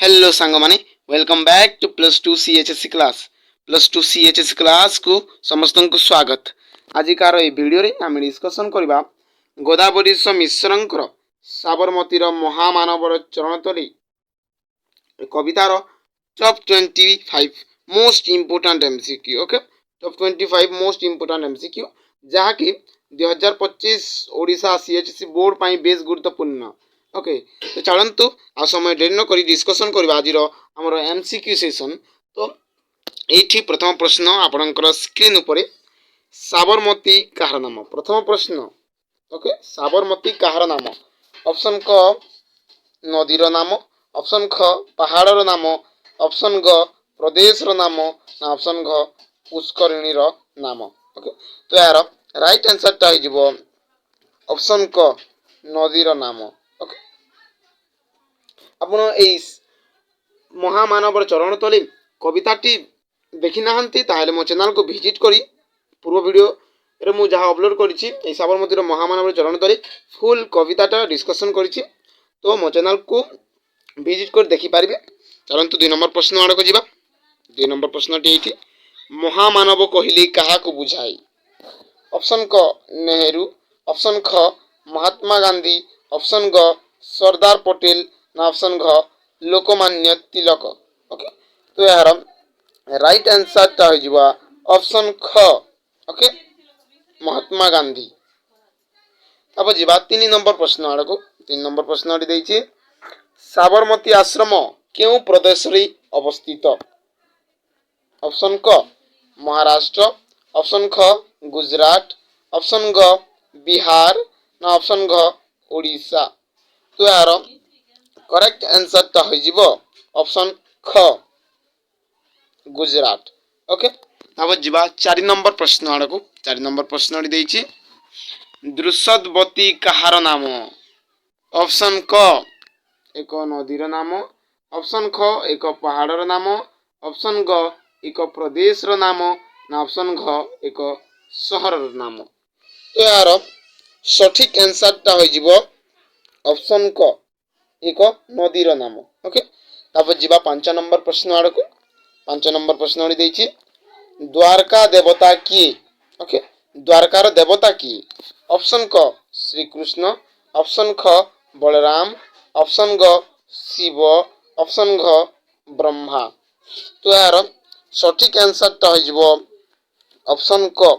Hello सांग माने welcome back to plus two CHSC class को समस्त को स्वागत। आजिकार ये वीडियो रे आम डिस्कसन करबा गोदावरी मिश्रंकर साबरमतीर महामानवर चरणतली कवितार top 25 most important MCQ. Okay, top 25 most important MCQ जहाँकि 2025 ओडिशा सीएचएससी बोर्ड पाई बेस गुरुत्वपूर्ण। ओके, तो चलतु आ समय डेरी न करी डिस्कसन करबा आज आमर एमसीक्यू सेशन। तो ये प्रथम प्रश्न आपणकर स्क्रीन उपरे साबरमती कहार नाम। प्रथम प्रश्न, ओके, साबरमती कहार नाम? ऑप्शन क नदीर नाम, ऑप्शन ख पहाड़र नाम, ऑप्शन ग प्रदेशर नाम ना ऑप्शन घ पुष्करिणीर नाम। ओके, तो यार राइट आंसर हो ऑप्शन क नदीर नाम। ओके, आपण एई महामानवर चरण तले कविताटी देखी नाहंती ताहले मो चैनल को विजिट करी पूर्व वीडियो रे मु जहाँ अपलोड करिछि ए साबरमतीर महामानवर चरण तले फुल कविताटा डिस्कशन करिछि। तो मो चैनल को विजिट कर देखि पारिबे। चलंतु 2 नंबर प्रश्न आड़क जिबा। 2 नंबर प्रश्नटी एठी, महामानव कहिले काहाकू बुझाई? ऑप्शन क नेहरू, ऑप्शन ख महात्मा गांधी, ऑप्शन ग सरदार पटेल ना ऑप्शन घ लोकमान्य तिलक। ओके, तो यार राइट आंसर टा हो ऑप्शन ख। ओके, महात्मा गांधी। अब जीवा 3 नंबर प्रश्न आड़क। 3 नंबर प्रश्न देछि, साबरमती आश्रम केउ प्रदेश रे अवस्थित? ऑप्शन क महाराष्ट्र, ऑप्शन ख गुजरात, ऑप्शन ग बिहार ना ऑप्शन घ ओडिशा। तो यार करेक्ट आंसर टा हो ऑप्शन ख गुजरात। ओके, अब जीवा 4 नंबर प्रश्न आड़क। 4 नंबर प्रश्न देछि, दृषदवती कहार नाम? ऑप्शन क एक नदीर नाम, ऑप्शन ख एक पहाड़र नाम, ऑप्शन ग एक प्रदेशर नाम ना ऑप्शन घ एक सहरर नाम। तो यार सठिक आंसर टा हो ऑप्शन क एक नदीर नाम। ओके, तापर जीवा 5 नंबर प्रश्न आड़क। 5 नंबर प्रश्न देछि, द्वारका देवता किए? ओके, द्वारकार देवता किए? ऑप्शन क श्री कृष्ण, ऑप्शन ख बलराम, ऑप्शन ग शिव, ऑप्शन घ ब्रह्मा। तो यार सठिक आंसर टा हो ऑप्शन क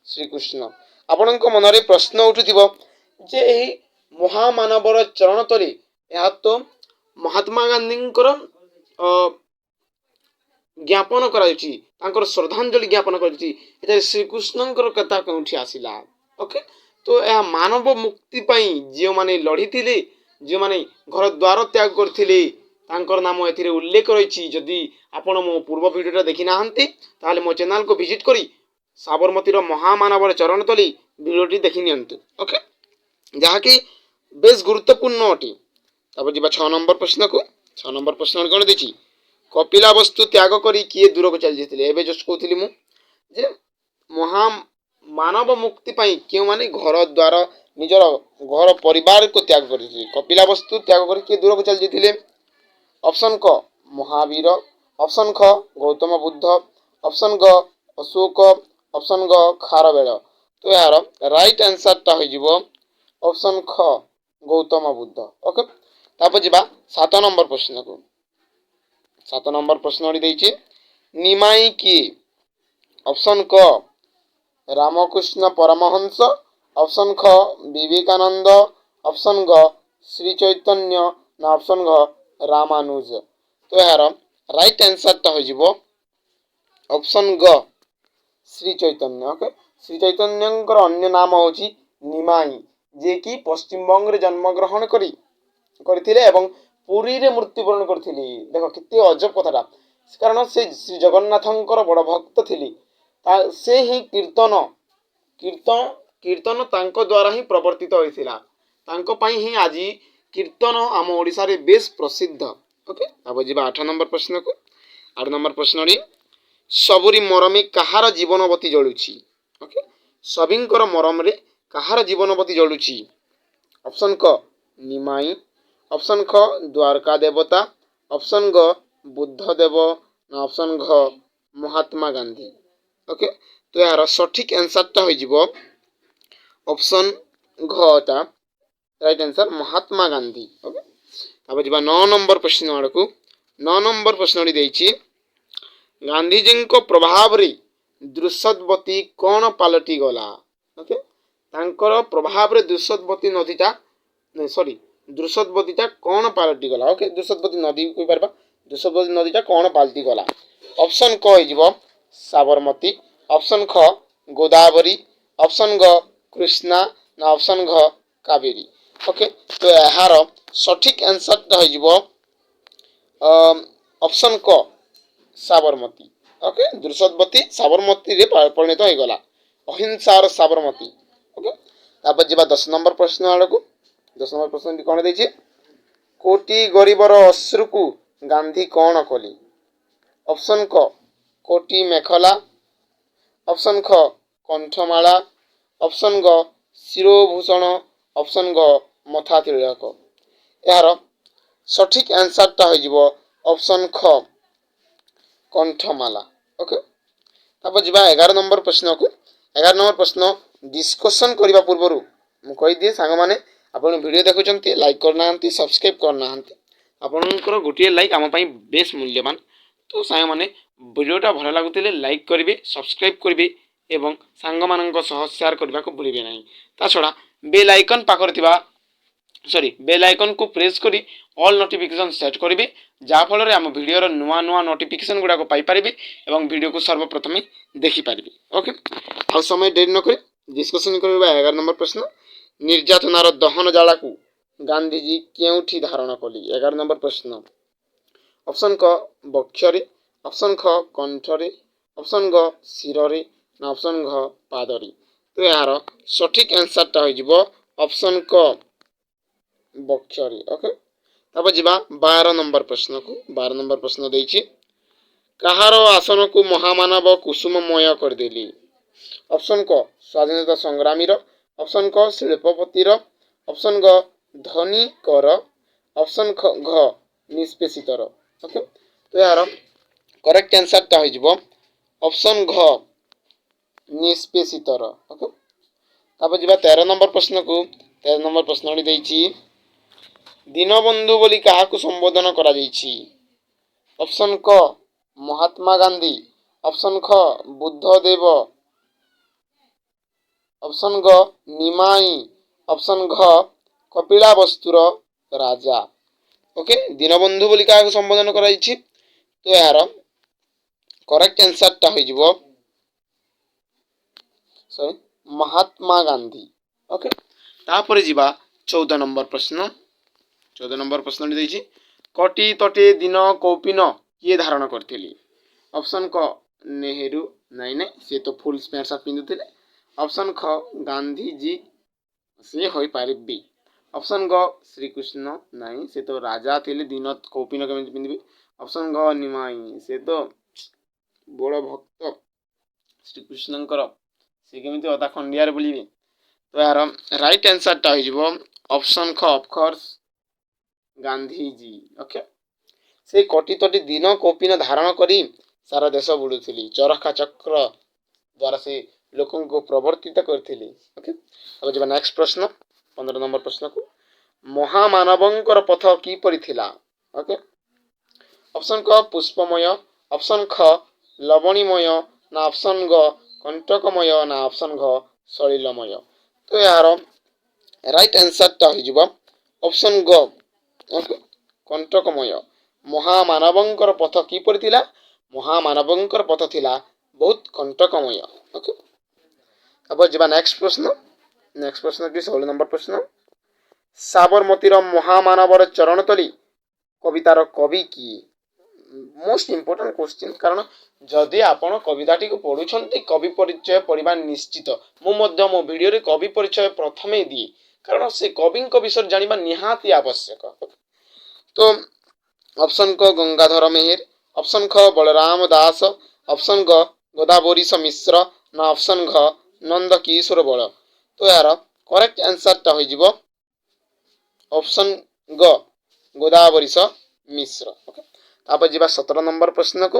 श्री कृष्ण। आपण मनरे प्रश्न उठुथिबो जे एही महामानवर चरण तले या तो महात्मा गांधींकर ज्ञापन कराउछि, तांकर श्रद्धांजलि ज्ञापन कराउछि, एते श्रीकृष्णंकर कथा कोठी आसिला? ओके, तो यह मानव मुक्ति पाई जो माने लड़ी थिले, जो माने घर द्वार त्याग करथिले, तांकर नाम एथिरे उल्लेख रहिछि। जदि आपण मो पूर्व वीडियोटा देखि नाहंती ताले मो चैनल को विजिट करी साबरमतीर महामानवर चरण तली वीडियोटी देखि नियंतु। ओके, जहाँ कि बेस गुरुत्वपूर्ण अटे। तब जी 6 नंबर प्रश्न को। 6 नंबर प्रश्न कौन देछि, कपिला वस्तु त्याग करी किए दूर को चल जेतिले? एबे जस्ट कहथिली मु जे महा मानव मुक्ति पाई क्यों माने घर द्वार निजर घर परिवार को त्याग करिछि, कपिला वस्तु त्याग करी किए दूर को चल जेतिले? ऑप्शन क महावीर, ऑप्शन ख गौतम बुद्ध, ऑप्शन ग अशोक, ऑप्शन ग खारवेल। तो यार राइट आंसर टा हो ऑप्शन ख गौतम बुद्ध। ओके, तापर जीवा 7 नंबर प्रश्न को। 7 नंबर प्रश्न देछि, निमाई किए? ऑप्शन क रामकृष्ण परमहंस, ऑप्शन ख विवेकानंद, ऑप्शन ग श्री चैतन्य ना ऑप्शन घ रामानुज। तो यार राइट आंसर टा हो ऑप्शन ग श्री चैतन्य। ओके, श्री चैतन्यंकर अन्य नाम होछि निमाई, जे कि पश्चिम बंग रे जन्म ग्रहण करथिले एवं पुरी रे मृत्युवरण करथिले। देखो किते अजब कथाटा, कारण से श्री जगन्नाथंकर बड़ भक्त थिले। से ही कीर्तन कीर्तन कीर्तन तांको द्वारा ही प्रवर्तित होइथिला, तांको पई ही आज कीर्तन आम ओडिसा रे बेस प्रसिद्ध। ओके, अब जीवा 8 नंबर प्रश्न को। 8 नंबर प्रश्न रे सबुरी मरमी कहार जीवनवती जळुछि? ओके, सबिंकर मरम रे कहार जीवनवती जळुछि? ऑप्शन क निमाई, ऑप्शन ख द्वारका देवता, ଅପସନ୍ ଗ ବୁଦ୍ଧଦେବ ନା ଅପସନ୍ ଘ ମହାତ୍ମା ଗାନ୍ଧୀ। ଓକେ, ତ ଏହାର ସଠିକ୍ ଆନ୍ସର୍ଟା ହୋଇଯିବ ଅପସନ୍ ଘଟା right answer Mahatma Gandhi. Okay, ତାପରେ ଯିବା 9 ନମ୍ବର ପ୍ରଶ୍ନ ଆଡ଼କୁ। 9 ନମ୍ବର ପ୍ରଶ୍ନଟି ଦେଇଛି ଗାନ୍ଧୀଜୀଙ୍କ ପ୍ରଭାବରେ ଦୃଶ୍ୟବତୀ କ'ଣ ପାଲଟି ଗଲା? ଓକେ, ତାଙ୍କର ପ୍ରଭାବରେ ଦୃଶ୍ୟବତୀଟା କ'ଣ ପାଲଟି ଗଲା? ଓକେ, ଦୃଶ୍ୟବତୀ ନଦୀ କହିପାରିବା। ଦୃଶ୍ୟବତୀ ନଦୀଟା କ'ଣ ପାଲଟି ଗଲା? ଅପସନ୍ କ ହେଇଯିବ ସାବରମତୀ, ଅପସନ୍ ଖ ଗୋଦାବରୀ, ଅପସନ୍ ଗ କୃଷ୍ଣା ନା ଅପସନ୍ ଘ କାବେରୀ। ଓକେ, ତ ଏହାର ସଠିକ୍ ଆନ୍ସର୍ଟା ହୋଇଯିବ ଅପସନ୍ କ ସାବରମତୀ। ଓକେ, ଦୃଶ୍ୟବତୀ ସାବରମତୀରେ ପରିଣତ ହୋଇଗଲା, ଅହିଂସାର ସାବରମତୀ। ଓକେ, ତାପରେ ଯିବା 10 ନମ୍ବର ପ୍ରଶ୍ନ ଆଡ଼କୁ। 10 ନମ୍ବର ପ୍ରଶ୍ନଟି କ'ଣ ଦେଇଛି? କୋଟି ଗରିବର ଅଶ୍ରୁକୁ ଗାନ୍ଧୀ କ'ଣ କଲେ? ଅପସନ୍ କ କୋଟି ମେଖଲା, ଅପସନ୍ ଖ କଣ୍ଠମାଳା, ଅପସନ୍ ଗ ଶିରୋଭୂଷଣ, ଅପସନ୍ ଗ ମଥା ତିଳକ। ଏହାର ସଠିକ୍ ଆନ୍ସର୍ଟା ହୋଇଯିବ ଅପସନ୍ ଖ କଣ୍ଠମାଳା। ଓକେ, ତାପରେ ଯିବା 11 ନମ୍ବର ପ୍ରଶ୍ନକୁ। 11 ନମ୍ବର ପ୍ରଶ୍ନ ଡିସ୍କସନ୍ କରିବା ପୂର୍ବରୁ ମୁଁ କହିଦିଏ ସାଙ୍ଗମାନେ, ଆପଣ ଭିଡ଼ିଓ ଦେଖୁଛନ୍ତି, ଲାଇକ୍ କରୁନାହାନ୍ତି, ସବସ୍କ୍ରାଇବ୍ କରୁନାହାନ୍ତି। ଆପଣଙ୍କର ଗୋଟିଏ ଲାଇକ୍ ଆମ ପାଇଁ ବେଶ୍ ମୂଲ୍ୟବାନ। ତ ସାଙ୍ଗମାନେ ଭିଡ଼ିଓଟା ଭଲ ଲାଗୁଥିଲେ ଲାଇକ୍ କରିବେ, ସବସ୍କ୍ରାଇବ୍ କରିବେ ଏବଂ ସାଙ୍ଗମାନଙ୍କ ସହ ସେୟାର କରିବାକୁ ଭୁଲିବେ ନାହିଁ। ତା ଛଡ଼ା ବେଲ୍ ଆଇକନ୍କୁ ପ୍ରେସ୍ କରି ଅଲ୍ ନୋଟିଫିକେସନ୍ ସେଟ୍ କରିବେ, ଯାହାଫଳରେ ଆମ ଭିଡ଼ିଓର ନୂଆ ନୂଆ ନୋଟିଫିକେସନ୍ ଗୁଡ଼ାକ ପାଇପାରିବେ ଏବଂ ଭିଡ଼ିଓକୁ ସର୍ବପ୍ରଥମେ ଦେଖିପାରିବେ। ଓକେ, ଆଉ ସମୟ ଡେରି ନକରି ଡିସ୍କସନ୍ କରିବା 11 ନମ୍ବର ପ୍ରଶ୍ନ। ନିର୍ଯାତନାର ଦହନ ଜ୍ୱାଳାକୁ ଗାନ୍ଧୀଜୀ କେଉଁଠି ଧାରଣ କଲେ? 11 ନମ୍ବର ପ୍ରଶ୍ନ। ଅପସନ୍ କ ବକ୍ଷରେ, ଅପସନ୍ ଖ କଣ୍ଠରେ, ଅପସନ୍ ଗ ଶିରରେ ନା ଅପସନ୍ ଘ ପାଦରେ। ତ ଏହାର ସଠିକ୍ ଆନ୍ସର୍ଟା ହୋଇଯିବ ଅପସନ୍ କ ବକ୍ଷରେ। ଓକେ, ତାପରେ ଯିବା 12 ନମ୍ବର ପ୍ରଶ୍ନକୁ। 12 ନମ୍ବର ପ୍ରଶ୍ନ ଦେଇଛି କାହାର ଆସନକୁ ମହାମାନବ କୁସୁମମୟ କରିଦେଲେ? ଅପସନ୍ କ ସ୍ୱାଧୀନତା ସଂଗ୍ରାମୀର, ଅପସନ୍ କ ଶିଳ୍ପପତିର, ଅପସନ୍ ଗ ଧନୀକର, ଅପସନ୍ ଘ ନିଷ୍ପେଷିତର। ଓକେ, ତ ଏହାର କରେକ୍ଟ ଆନ୍ସର୍ଟା ହୋଇଯିବ ଅପସନ୍ ଘ ନିଷ୍ପେଷିତର। ଓକେ, ତାପରେ ଯିବା 13 ନମ୍ବର ପ୍ରଶ୍ନକୁ। 13 ନମ୍ବର ପ୍ରଶ୍ନଟି ଦେଇଛି ଦୀନବନ୍ଧୁ ବୋଲି କାହାକୁ ସମ୍ବୋଧନ କରାଯାଇଛି? ଅପସନ୍ କ ମହାତ୍ମା ଗାନ୍ଧୀ, ଅପସନ୍ ଖ ବୁଦ୍ଧଦେବ, ଅପସନ୍ ଗ ନିମାଇଁ, ଅପସନ୍ ଘ କପିଳାବସ୍ତୁର ରାଜା। ଓକେ, ଦୀନବନ୍ଧୁ ବୋଲି କାହାକୁ ସମ୍ବୋଧନ କରାଯାଇଛି? ତ ଏହାର କରେକ୍ଟ ଆନ୍ସର୍ଟା ହୋଇଯିବ ମହାତ୍ମା ଗାନ୍ଧୀ। ଓକେ, ତାପରେ ଯିବା 14 ନମ୍ବର ପ୍ରଶ୍ନ। 14 ନମ୍ବର ପ୍ରଶ୍ନଟି ଦେଇଛି କଟି ତଟେ ଦିନ କୌପିନ କିଏ ଧାରଣ କରିଥିଲେ? ଅପସନ୍ କ ନେହେରୁ, ନାଇଁ ସେ ତ ଫୁଲ୍ ପ୍ୟାଣ୍ଟ ସାର୍ଟ ପିନ୍ଧୁଥିଲେ। ଅପସନ୍ ଖ ଗାନ୍ଧୀଜୀ, ସେ ହୋଇପାରିବେ। ଅପସନ୍ ଗ ଶ୍ରୀକୃଷ୍ଣ, ନାଇଁ ସେ ତ ରାଜା ଥିଲେ, ଦିନ କୌପିନ କେମିତି ପିନ୍ଧିବେ। ଅପସନ୍ ଗ ନିମାଇଁ, ସେ ତ ବଡ଼ ଭକ୍ତ ଶ୍ରୀକୃଷ୍ଣଙ୍କର, ସେ କେମିତି ଅଧା ଖଣ୍ଡିଆରେ ବୁଲିବେ। ତ ଏହାର ରାଇଟ୍ ଆନ୍ସର୍ଟା ହୋଇଯିବ ଅପସନ୍ ଖ ଅଫକୋର୍ସ ଗାନ୍ଧୀଜୀ। ଓକେ, ସେ କୋଟି ତଟି ଦିନ କୌପିନ ଧାରଣ କରି ସାରା ଦେଶ ବୁଲୁଥିଲି, ଚରଖା ଚକ୍ର ଦ୍ୱାରା ସେ ଲୋକଙ୍କୁ ପ୍ରବର୍ତ୍ତିତ କରିଥିଲେ। ଓକେ, ଆଉ ଯିବା ନେକ୍ସଟ ପ୍ରଶ୍ନ 15 ନମ୍ବର ପ୍ରଶ୍ନକୁ। ମହାମାନବଙ୍କର ପଥ କିପରି ଥିଲା? ଓକେ, ଅପସନ୍ କ ପୁଷ୍ପମୟ, ଅପସନ୍ ଖ ଲବଣୀମୟ ନା ଅପସନ୍ ଗ କଣ୍ଟକମୟ ନା ଅପସନ୍ ଘ ସଳିଳମୟ। ତ ଏହାର ରାଇଟ୍ ଆନ୍ସର୍ଟା ହୋଇଯିବ ଅପସନ୍ ଗ କଣ୍ଟକମୟ। ମହାମାନବଙ୍କର ପଥ କିପରି ଥିଲା? ମହାମାନବଙ୍କର ପଥ ଥିଲା ବହୁତ କଣ୍ଟକମୟ। ଓକେ, ତାପରେ ଯିବା ନେକ୍ସଟ ପ୍ରଶ୍ନ। ନେକ୍ସଟ ପ୍ରଶ୍ନଟି 16 ନମ୍ବର ପ୍ରଶ୍ନ। ସାବରମତୀର ମହାମାନବର ଚରଣତଳି କବିତାର କବି କିଏ? ମୋଷ୍ଟ ଇମ୍ପୋର୍ଟାଣ୍ଟ କ୍ୱେଶ୍ଚିନ୍, କାରଣ ଯଦି ଆପଣ କବିତାଟିକୁ ପଢ଼ୁଛନ୍ତି କବି ପରିଚୟ ପଢ଼ିବା ନିଶ୍ଚିତ। ମୁଁ ମଧ୍ୟ ମୋ ଭିଡ଼ିଓରେ କବି ପରିଚୟ ପ୍ରଥମେ ଦିଏ, କାରଣ ସେ କବିଙ୍କ ବିଷୟରେ ଜାଣିବା ନିହାତି ଆବଶ୍ୟକ। ତ ଅପସନ୍ କ ଗଙ୍ଗାଧର ମେହେର, ଅପସନ୍ ଖ ବଳରାମ ଦାସ, ଅପସନ୍ ଗ ଗୋଦାବରୀଶ ମିଶ୍ର ନା ଅପସନ୍ ଘ ନନ୍ଦ କିଶୋର ବଳ। ତ ଏହାର କରେକ୍ଟ ଆନ୍ସର୍ଟା ହୋଇଯିବ ଅପସନ୍ ଗ ଗୋଦାବରୀଶ ମିଶ୍ର। ଓକେ, ତାପରେ ଯିବା 17 ନମ୍ବର ପ୍ରଶ୍ନକୁ।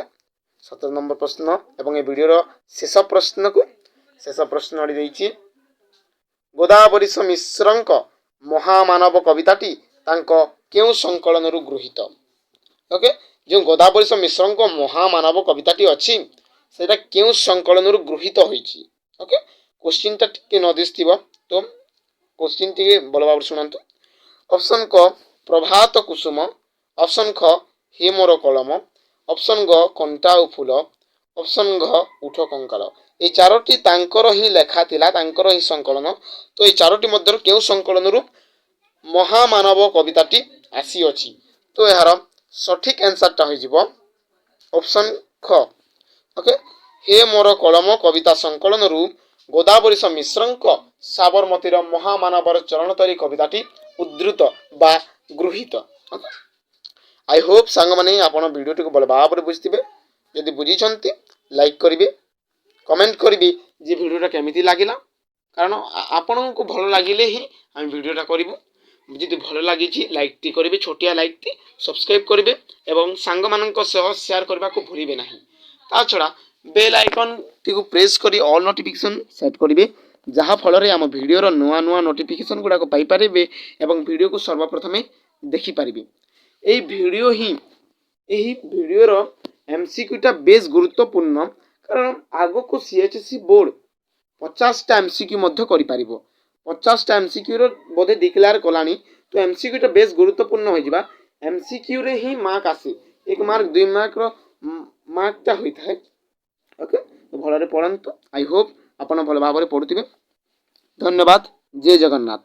17 ନମ୍ବର ପ୍ରଶ୍ନ ଏବଂ ଏ ଭିଡ଼ିଓର ଶେଷ ପ୍ରଶ୍ନକୁ। ଶେଷ ପ୍ରଶ୍ନଟି ଦେଇଛି, ଗୋଦାବରୀଶ ମିଶ୍ରଙ୍କ ମହାମାନବ କବିତାଟି ତାଙ୍କ କେଉଁ ସଂକଳନରୁ ଗୃହୀତ? ଓକେ, ଯେଉଁ ଗୋଦାବରୀଶ ମିଶ୍ରଙ୍କ ମହାମାନବ କବିତାଟି ଅଛି ସେଇଟା କେଉଁ ସଂକଳନରୁ ଗୃହୀତ ହୋଇଛି? ଓକେ, କୋଶ୍ଚିନ୍ଟା ଟିକେ ନ ଦିଶିଥିବ ତ କୋଶ୍ଚିନ୍ ଟିକେ ଭଲ ଭାବରେ ଶୁଣନ୍ତୁ। ଅପସନ୍ କ ପ୍ରଭାତ କୁସୁମ, ଅପସନ୍ ଖ ହେ ମୋର କଳମ, ଅପସନ୍ ଗ କଣ୍ଟା ଓ ଫୁଲ, ଅପସନ୍ ଘ ଉଠ କଙ୍କାଳ। এই ଚାରୋଟି ତାଙ୍କର ହିଁ ଲେଖା ଥିଲା, ତାଙ୍କର ହିଁ ସଂକଳନ। ତ এই ଚାରୋଟି ମଧ୍ୟରୁ କେଉଁ ସଂକଳନରୁ ମହାମାନବ କବିତାଟି ଆସିଅଛି? ତ ଏହାର ସଠିକ୍ ଆନ୍ସର୍ଟା ହୋଇଯିବ ଅପସନ୍ ଖ। ଓକେ, ହେ ମୋର କଳମ କବିତା ସଂକଳନରୁ ଗୋଦାବରୀଶ ମିଶ୍ରଙ୍କ ସାବରମତୀର ମହାମାନବର ଚରଣତରୀ କବିତାଟି ଉଦ୍ଧୃତ ବା ଗୃହୀତ। ଆଇ ହୋପ୍ ସାଙ୍ଗମାନେ ଆପଣ ଭିଡ଼ିଓଟିକୁ ଭଲ ଭାବରେ ବୁଝିଥିବେ। ଯଦି ବୁଝିଛନ୍ତି ଲାଇକ୍ କରିବେ, କମେଣ୍ଟ କରିବେ ଯେ ଭିଡ଼ିଓଟା କେମିତି ଲାଗିଲା, କାରଣ ଆପଣଙ୍କୁ ଭଲ ଲାଗିଲେ ହିଁ ଆମେ ଭିଡ଼ିଓଟା କରିବୁ। ଯଦି ଭଲ ଲାଗିଛି ଲାଇକ୍ଟି କରିବେ, ଛୋଟିଆ ଲାଇକ୍ଟି, ସବସ୍କ୍ରାଇବ୍ କରିବେ ଏବଂ ସାଙ୍ଗମାନଙ୍କ ସହ ସେୟାର କରିବାକୁ ଭୁଲିବେ ନାହିଁ। ତା ଛଡ଼ା ବେଲ୍ ଆଇକନ୍ଟିକୁ ପ୍ରେସ୍ କରି ଅଲ୍ ନୋଟିଫିକେସନ୍ ସେଟ୍ କରିବେ, ଯାହାଫଳରେ ଆମ ଭିଡ଼ିଓର ନୂଆ ନୂଆ ନୋଟିଫିକେସନ୍ ଗୁଡ଼ାକ ପାଇପାରିବେ ଏବଂ ଭିଡ଼ିଓକୁ ସର୍ବପ୍ରଥମେ ଦେଖିପାରିବେ। ଏହି ଭିଡ଼ିଓର MCQଟା ବେଶ୍ ଗୁରୁତ୍ୱପୂର୍ଣ୍ଣ, କାରଣ ଆଗକୁ CHSC ବୋର୍ଡ଼ 50ଟା MCQ ମଧ୍ୟ କରିପାରିବ। 50ଟା MCQର ବୋଧେ ଡିକ୍ଲେୟାର କଲାଣି। ତ MCQଟା ବେଶ୍ ଗୁରୁତ୍ୱପୂର୍ଣ୍ଣ ହୋଇଯିବା। MCQରେ ହିଁ ମାର୍କ ଆସେ, 1 ମାର୍କ 2 ମାର୍କର ମାର୍କଟା ହୋଇଥାଏ। ଓକେ, ଭଲରେ ପଢ଼ନ୍ତୁ। ଆଇ ହୋପ୍ ଆପଣ ଭଲ ଭାବରେ ପଢ଼ୁଥିବେ। ଧନ୍ୟବାଦ। ଜୟ ଜଗନ୍ନାଥ।